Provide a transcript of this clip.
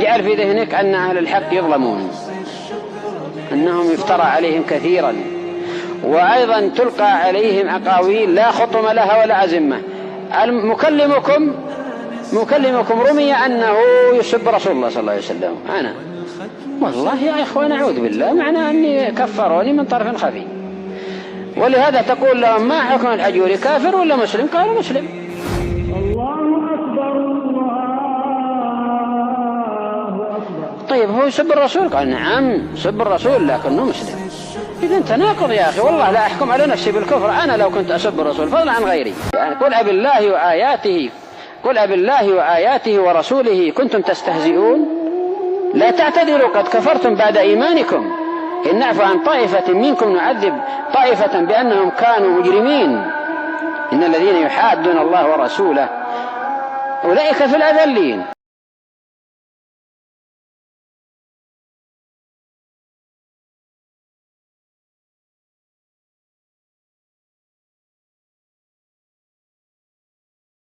تجعل في ذهنك أن أهل الحق يظلمون، أنهم يفترى عليهم كثيرا، وأيضا تلقى عليهم أقاويل لا خطم لها ولا أزمة. مكلمكم رمي أنه يسب رسول الله صلى الله عليه وسلم. أنا والله يا إخوان أعوذ بالله، معنى أني كفروني من طرف خفي. ولهذا تقول لهم ما حكم الحجوري، كافر ولا مسلم؟ قالوا مسلم. الله أكبر الله أكبر. طيب هو يسب الرسول؟ قال نعم سب الرسول لكنه مسلم. إذن تناقض يا أخي، والله لا أحكم على نفسي بالكفر أنا لو كنت أسب الرسول فضلا عن غيري. يعني قل أبي الله وآياته ورسوله كنتم تستهزئون لا تعتذروا قد كفرتم بعد إيمانكم إن نعفو عن طائفة منكم نعذب طائفة بأنهم كانوا مجرمين إن الذين يحادون الله ورسوله أولئك في الأذلين.